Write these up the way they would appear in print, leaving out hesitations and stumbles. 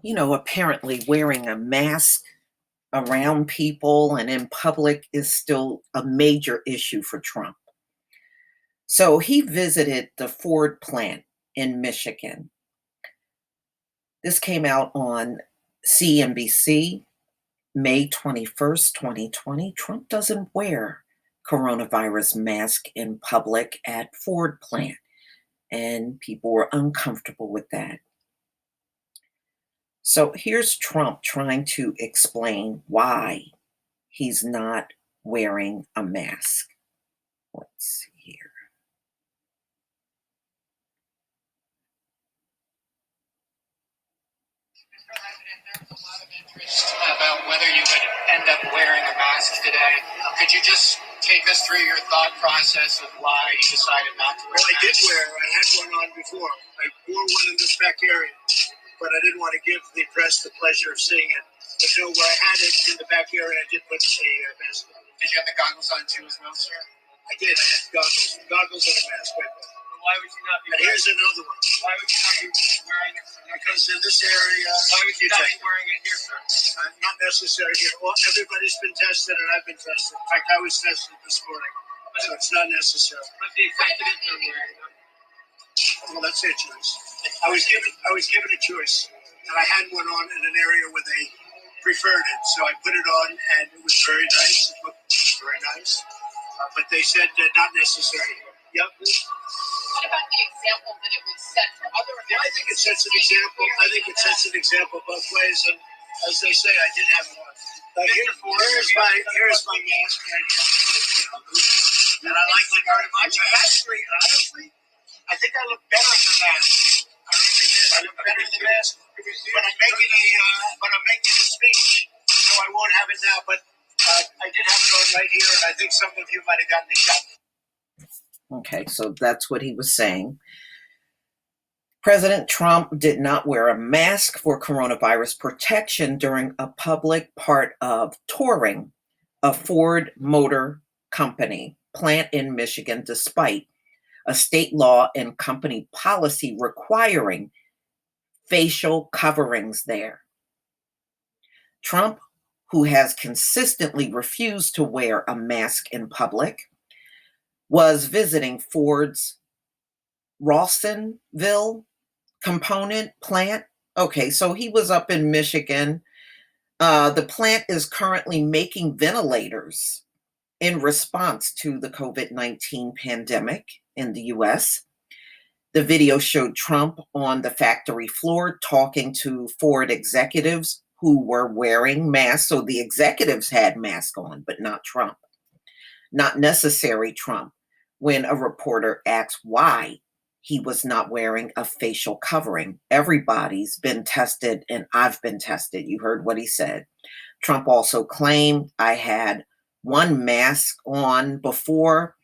Apparently wearing a mask around people and in public is still a major issue for Trump. So he visited the Ford plant in Michigan. This came out on CNBC May 21st, 2020. Trump doesn't wear coronavirus mask in public at Ford plant, and people were uncomfortable with that. So here's Trump trying to explain why he's not wearing a mask. Let's see here. Mr. President, there's a lot of interest about whether you would end up wearing a mask today. Could you just take us through your thought process of why you decided not to wear a mask? Well, I had one on before. I wore one in this back area, but I didn't want to give the press the pleasure of seeing it. But so where I had it in the back area, I did put a mask on. Did you have the goggles on too as well, sir? I did. I had goggles and a mask. Right there. Why would you not be And here's another one. Why would you not be wearing it? Because in this area, Why would you not be wearing it here, sir? not necessary here. Well, everybody's been tested, and I've been tested. In fact, I was tested this morning, so it's not necessary. But the executives are wearing them. Well, that's their choice. I was given a choice, and I had one on in an area where they preferred it, so I put it on, and it was very nice. It looked very nice, but they said not necessary. Yep. What about the example that it would set for other Americans? I think it sets an example. I think it sets an example both ways, and as they say, I did have one. Here's my mask right here, and I like it very much. Honestly, I think I look better in the mask. I really did. I look better in the mask. But I'm making a speech, so I won't have it now. But I did have it on right here, and I think some of you might have gotten it done. Okay, so that's what he was saying. President Trump did not wear a mask for coronavirus protection during a public part of touring a Ford Motor Company plant in Michigan, despite a state law and company policy requiring facial coverings there. Trump, who has consistently refused to wear a mask in public, was visiting Ford's Rawsonville component plant. Okay, so he was up in Michigan. The plant is currently making ventilators in response to the COVID-19 pandemic in the US. The video showed Trump on the factory floor talking to Ford executives who were wearing masks. So the executives had masks on, but not Trump. Not necessary Trump, when a reporter asked why he was not wearing a facial covering. Everybody's been tested, and I've been tested. You heard what he said. Trump also claimed I had one mask on before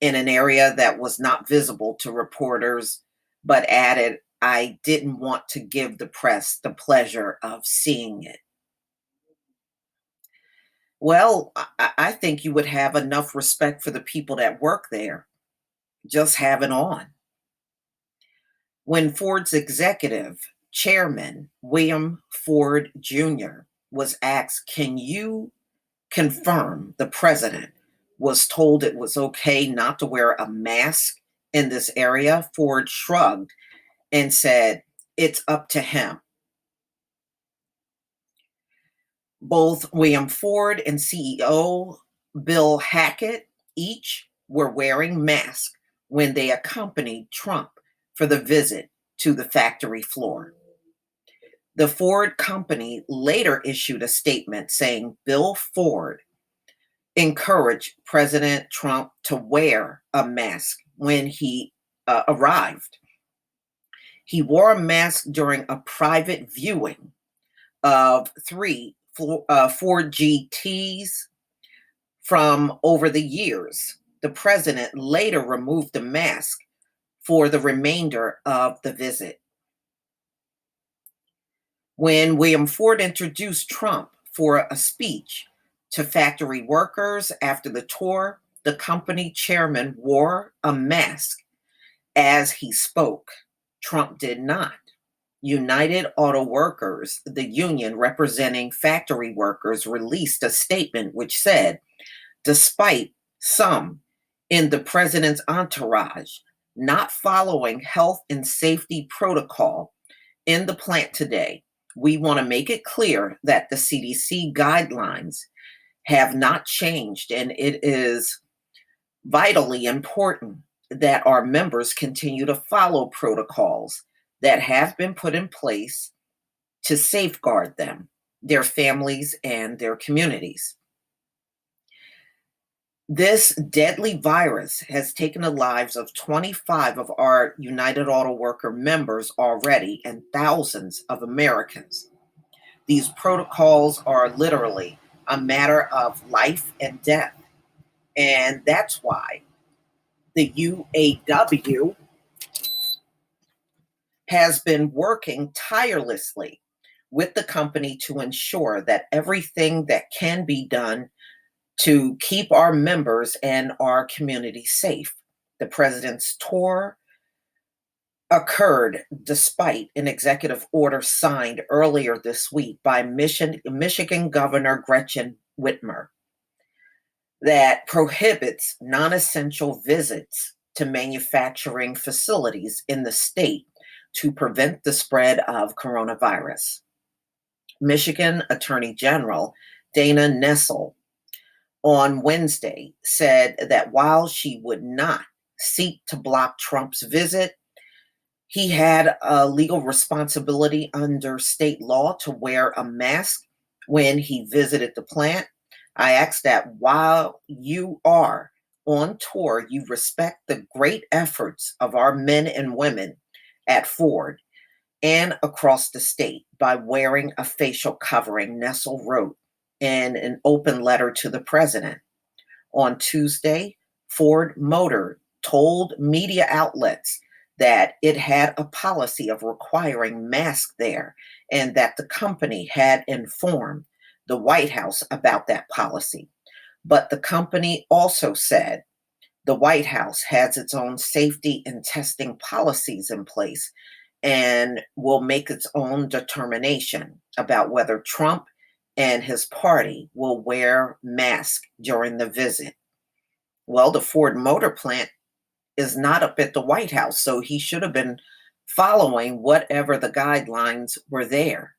in an area that was not visible to reporters, but added I didn't want to give the press the pleasure of seeing it. Well, I think you would have enough respect for the people that work there. Just have it on. When Ford's executive chairman, William Ford Jr., was asked, can you confirm the president was told it was okay not to wear a mask in this area, Ford shrugged and said, it's up to him. Both William Ford and CEO Bill Hackett each were wearing masks when they accompanied Trump for the visit to the factory floor. The Ford company later issued a statement saying Bill Ford encouraged President Trump to wear a mask when he arrived. He wore a mask during a private viewing of three Ford GTs from over the years. The president later removed the mask for the remainder of the visit. When William Ford introduced Trump for a speech to factory workers after the tour, the company chairman wore a mask as he spoke. Trump did not. United Auto Workers, the union representing factory workers, released a statement which said, despite some in the president's entourage not following health and safety protocol in the plant today, we want to make it clear that the CDC guidelines have not changed, and it is vitally important that our members continue to follow protocols that have been put in place to safeguard them, their families, and their communities. This deadly virus has taken the lives of 25 of our United Auto Worker members already and thousands of Americans. These protocols are literally a matter of life and death. And that's why the UAW has been working tirelessly with the company to ensure that everything that can be done to keep our members and our community safe. The president's tour occurred despite an executive order signed earlier this week by Michigan Governor Gretchen Whitmer that prohibits non-essential visits to manufacturing facilities in the state to prevent the spread of coronavirus. Michigan Attorney General Dana Nessel on Wednesday said that while she would not seek to block Trump's visit, he had a legal responsibility under state law to wear a mask when he visited the plant. I ask that while you are on tour, you respect the great efforts of our men and women at Ford and across the state by wearing a facial covering, Nessel wrote in an open letter to the president. On Tuesday, Ford Motor told media outlets that it had a policy of requiring masks there and that the company had informed the White House about that policy. But the company also said the White House has its own safety and testing policies in place and will make its own determination about whether Trump and his party will wear masks during the visit. Well, the Ford Motor plant is not up at the White House, so he should have been following whatever the guidelines were there.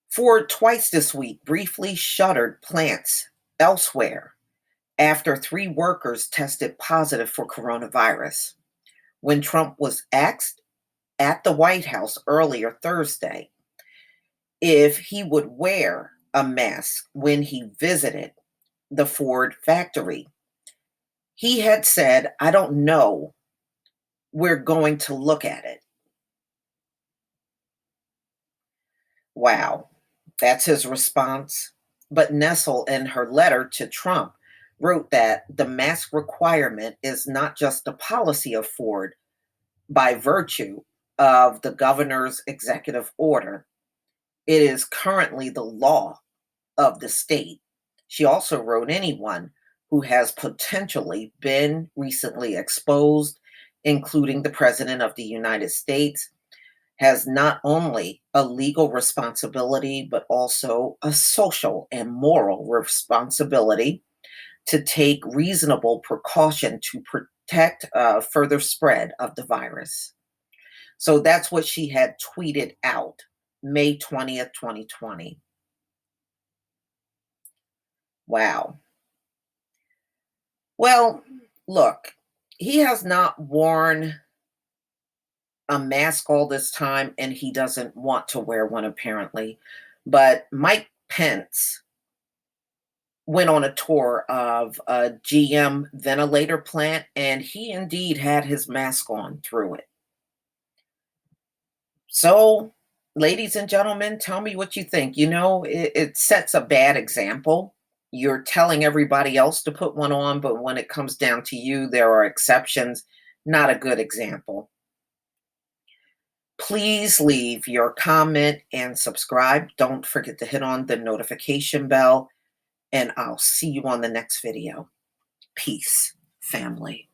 Ford twice this week briefly shuttered plants elsewhere after 3 workers tested positive for coronavirus. When Trump was asked at the White House earlier Thursday if he would wear a mask when he visited the Ford factory, he had said, "I don't know. We're going to look at it." Wow, that's his response. But Nessel, in her letter to Trump, wrote that the mask requirement is not just a policy of Ford by virtue of the governor's executive order. It is currently the law of the state. She also wrote anyone who has potentially been recently exposed, including the President of the United States, has not only a legal responsibility, but also a social and moral responsibility to take reasonable precaution to protect further spread of the virus. So that's what she had tweeted out May 20th, 2020. Wow. Well, look, he has not worn a mask all this time, and he doesn't want to wear one apparently. But Mike Pence went on a tour of a GM ventilator plant, and he indeed had his mask on through it. So, ladies and gentlemen, tell me what you think. You know, it sets a bad example. You're telling everybody else to put one on, but when it comes down to you, there are exceptions. Not a good example. Please leave your comment and subscribe. Don't forget to hit on the notification bell, and I'll see you on the next video. Peace, family.